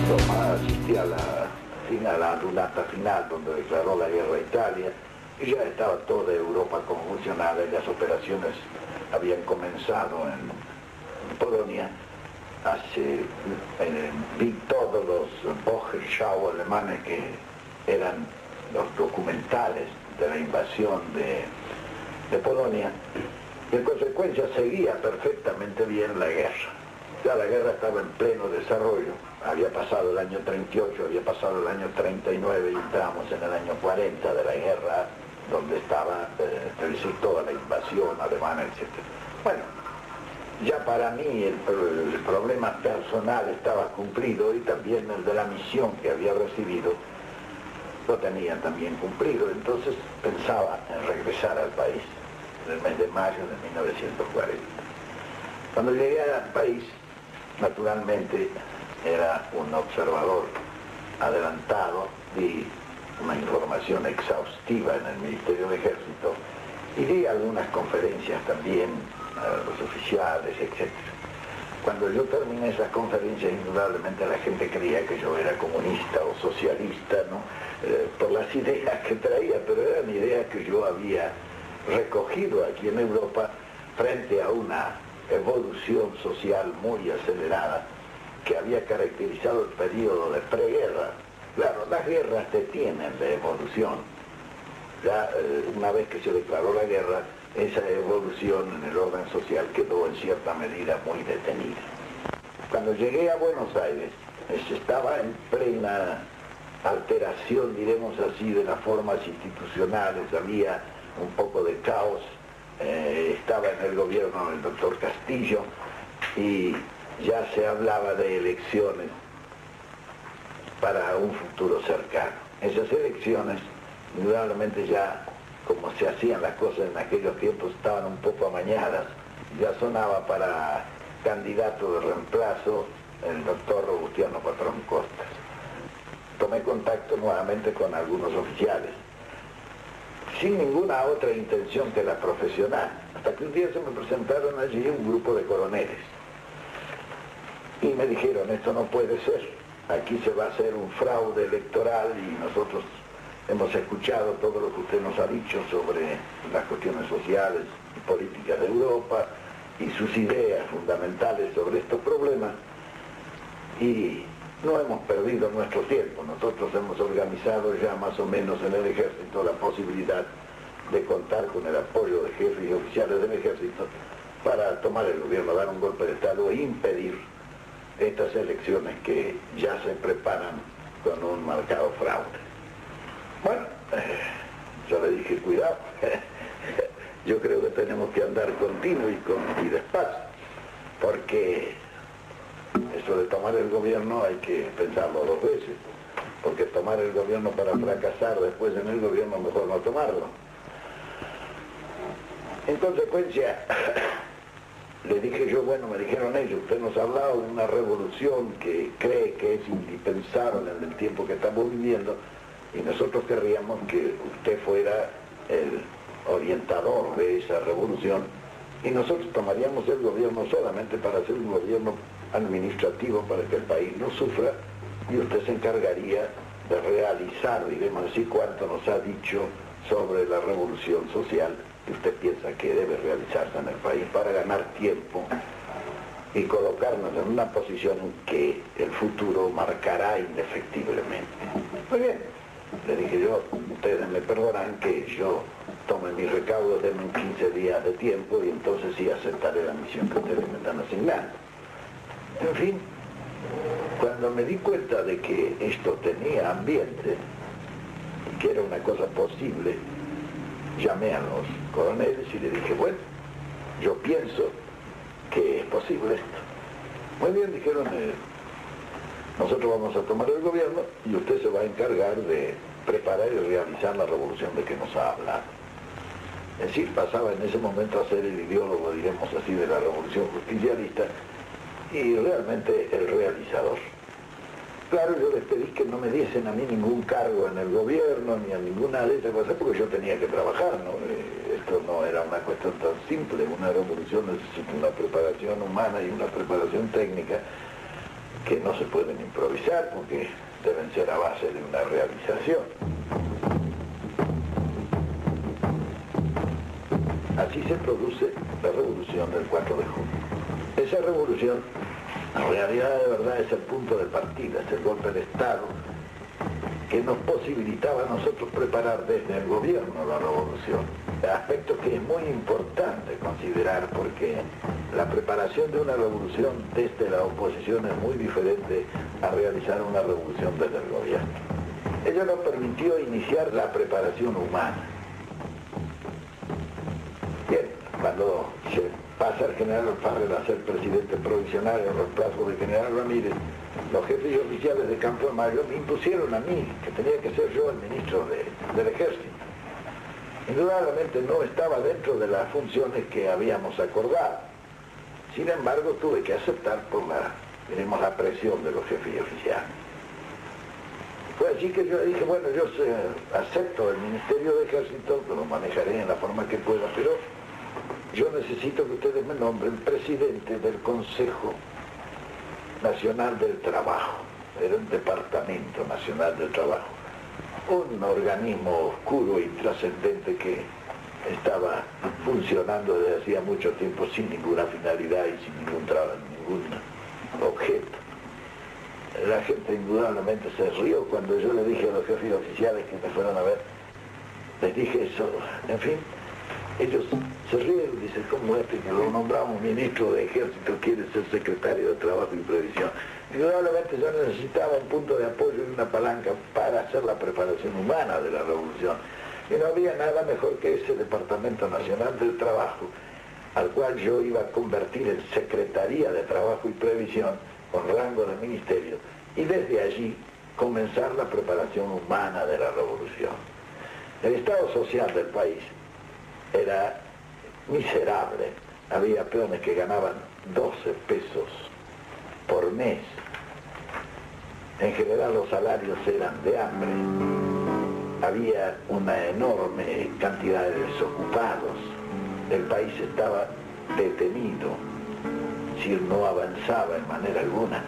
Roma asistía a la lunata final donde declaró la guerra a Italia y ya estaba toda Europa convulsionada y las operaciones habían comenzado en Polonia. Vi todos los Wochenschau alemanes que eran los documentales de la invasión de Polonia y en consecuencia seguía perfectamente bien la guerra. Ya la guerra estaba en pleno desarrollo, había pasado el año 38, había pasado el año 39 y estábamos en el año 40 de la guerra, donde estaba, es decir, toda la invasión alemana, etc. Bueno, ya para mí el problema personal estaba cumplido y también el de la misión que había recibido lo tenía también cumplido, entonces pensaba en regresar al país en el mes de mayo de 1940. Cuando llegué al país, naturalmente era un observador adelantado, di una información exhaustiva en el Ministerio de Ejército y di algunas conferencias también a los oficiales, etc. Cuando yo terminé esas conferencias, indudablemente la gente creía que yo era comunista o socialista, ¿no? Por las ideas que traía, pero eran ideas que yo había recogido aquí en Europa frente a una evolución social muy acelerada que había caracterizado el periodo de preguerra. Claro, las guerras detienen la evolución. Ya una vez que se declaró la guerra, esa evolución en el orden social quedó en cierta medida muy detenida. Cuando llegué a Buenos Aires, estaba en plena alteración, diremos así, de las formas institucionales, había un poco de caos, estaba en el gobierno del doctor Castillo y ya se hablaba de elecciones para un futuro cercano. Esas elecciones, indudablemente ya, como se hacían las cosas en aquellos tiempos, estaban un poco amañadas. Ya sonaba para candidato de reemplazo el doctor Robustiano Patrón Costas. Tomé contacto nuevamente con algunos oficiales, sin ninguna otra intención que la profesional, hasta que un día se me presentaron allí un grupo de coroneles y me dijeron: esto no puede ser, aquí se va a hacer un fraude electoral y nosotros hemos escuchado todo lo que usted nos ha dicho sobre las cuestiones sociales y políticas de Europa y sus ideas fundamentales sobre estos problemas y no hemos perdido nuestro tiempo. Nosotros hemos organizado ya más o menos en el ejército la posibilidad de contar con el apoyo de jefes y oficiales del ejército para tomar el gobierno, dar un golpe de Estado e impedir estas elecciones que ya se preparan con un marcado fraude. Bueno, yo le dije: cuidado, yo creo que tenemos que andar continuo y despacio, porque eso de tomar el gobierno hay que pensarlo dos veces, porque tomar el gobierno para fracasar después en el gobierno, mejor no tomarlo. En consecuencia, le dije yo: bueno, me dijeron ellos, usted nos ha hablado de una revolución que cree que es indispensable en el tiempo que estamos viviendo, y nosotros querríamos que usted fuera el orientador de esa revolución, y nosotros tomaríamos el gobierno solamente para hacer un gobierno administrativo para que el país no sufra, y usted se encargaría de realizar, digamos así, cuanto nos ha dicho sobre la revolución social que usted piensa que debe realizarse en el país para ganar tiempo y colocarnos en una posición que el futuro marcará indefectiblemente. Muy bien, le dije yo: ustedes me perdonan que yo tome mis recaudos, denme 15 días de tiempo y entonces sí aceptaré la misión que ustedes me están asignando. En fin, cuando me di cuenta de que esto tenía ambiente y que era una cosa posible, llamé a los coroneles y le dije: bueno, yo pienso que es posible esto. Muy bien, dijeron, nosotros vamos a tomar el gobierno y usted se va a encargar de preparar y realizar la revolución de que nos ha hablado. Es decir, pasaba en ese momento a ser el ideólogo, digamos así, de la revolución justicialista y realmente el realizador. Claro, yo les pedí que no me diesen a mí ningún cargo en el gobierno ni a ninguna de estas cosas porque yo tenía que trabajar, ¿no? Esto no era una cuestión tan simple, una revolución necesita una preparación humana y una preparación técnica que no se pueden improvisar porque deben ser a base de una realización. Así se produce la revolución del 4 de junio. Esa revolución, en realidad de verdad, es el punto de partida, es el golpe de Estado que nos posibilitaba a nosotros preparar desde el gobierno la revolución. Aspecto que es muy importante considerar porque la preparación de una revolución desde la oposición es muy diferente a realizar una revolución desde el gobierno. Ello nos permitió iniciar la preparación humana. Bien, cuando se pasa el general Farrell a ser presidente provisional en reemplazo del general Ramírez, los jefes y oficiales de Campo de Mayo me impusieron a mí, que tenía que ser yo el ministro del ejército. Indudablemente no estaba dentro de las funciones que habíamos acordado. Sin embargo, tuve que aceptar por la presión de los jefes y oficiales. Fue así que yo dije, bueno, yo acepto el Ministerio de Ejército, que lo manejaré en la forma que pueda, pero yo necesito que ustedes me nombren presidente del Consejo Nacional del Trabajo. Era un Departamento Nacional del Trabajo. Un organismo oscuro y trascendente que estaba funcionando desde hacía mucho tiempo sin ninguna finalidad y sin ningún objeto. La gente indudablemente se rió cuando yo le dije a los jefes oficiales que me fueron a ver, les dije eso, en fin, ellos se rieron, dicen, ¿cómo es que lo nombramos ministro de Ejército quiere ser secretario de Trabajo y Previsión? Indudablemente yo necesitaba un punto de apoyo y una palanca para hacer la preparación humana de la revolución. Y no había nada mejor que ese Departamento Nacional del Trabajo, al cual yo iba a convertir en Secretaría de Trabajo y Previsión, con rango de ministerio, y desde allí comenzar la preparación humana de la revolución. El estado social del país era miserable. Había peones que ganaban 12 pesos por mes. En general los salarios eran de hambre. Había una enorme cantidad de desocupados. El país estaba detenido, es decir, no avanzaba en manera alguna.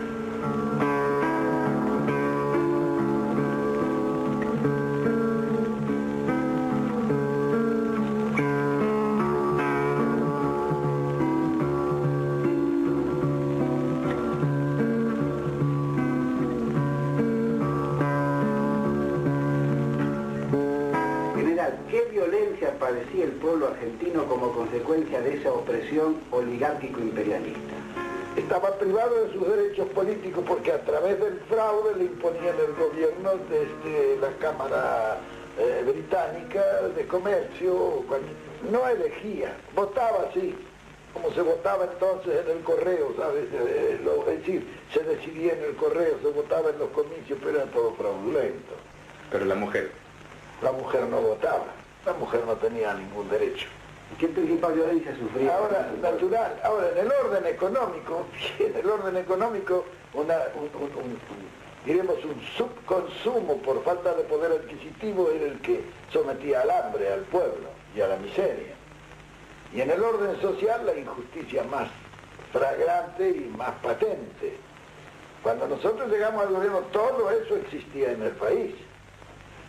¿Qué violencia padecía el pueblo argentino como consecuencia de esa opresión oligárquico-imperialista? Estaba privado de sus derechos políticos porque a través del fraude le imponían el gobierno desde la Cámara Británica de Comercio. No elegía, votaba sí, como se votaba entonces en el correo, ¿sabes? Es decir, se decidía en el correo, se votaba en los comicios, pero era todo fraudulento. Pero la mujer no votaba, la mujer no tenía ningún derecho. ¿Qué principal violencia sufría? Ahora, natural, ahora en el orden económico, diremos un subconsumo por falta de poder adquisitivo era el que sometía al hambre al pueblo y a la miseria. Y en el orden social la injusticia más flagrante y más patente. Cuando nosotros llegamos al gobierno todo eso existía en el país.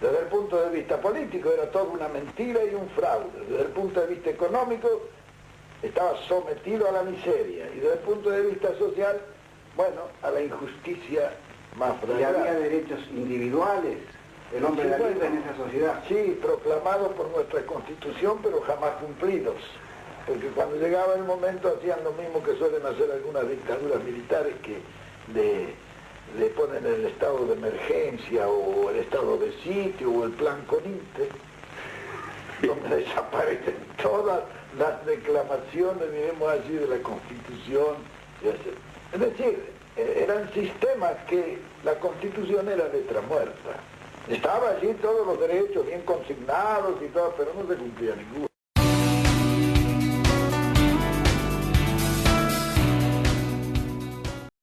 Desde el punto de vista político era toda una mentira y un fraude. Desde el punto de vista económico estaba sometido a la miseria. Y desde el punto de vista social, bueno, a la injusticia más flagrante. ¿Y había derechos individuales? ¿El hombre era libre en esa sociedad? Sí, proclamados por nuestra Constitución, pero jamás cumplidos. Porque cuando llegaba el momento hacían lo mismo que suelen hacer algunas dictaduras militares que le ponen el estado de emergencia o el estado de sitio o el plan Conite, donde desaparecen todas las declamaciones, diremos así, de la Constitución. Es decir, eran sistemas que la Constitución era letra muerta. Estaba allí todos los derechos bien consignados y todo, pero no se cumplía ninguno.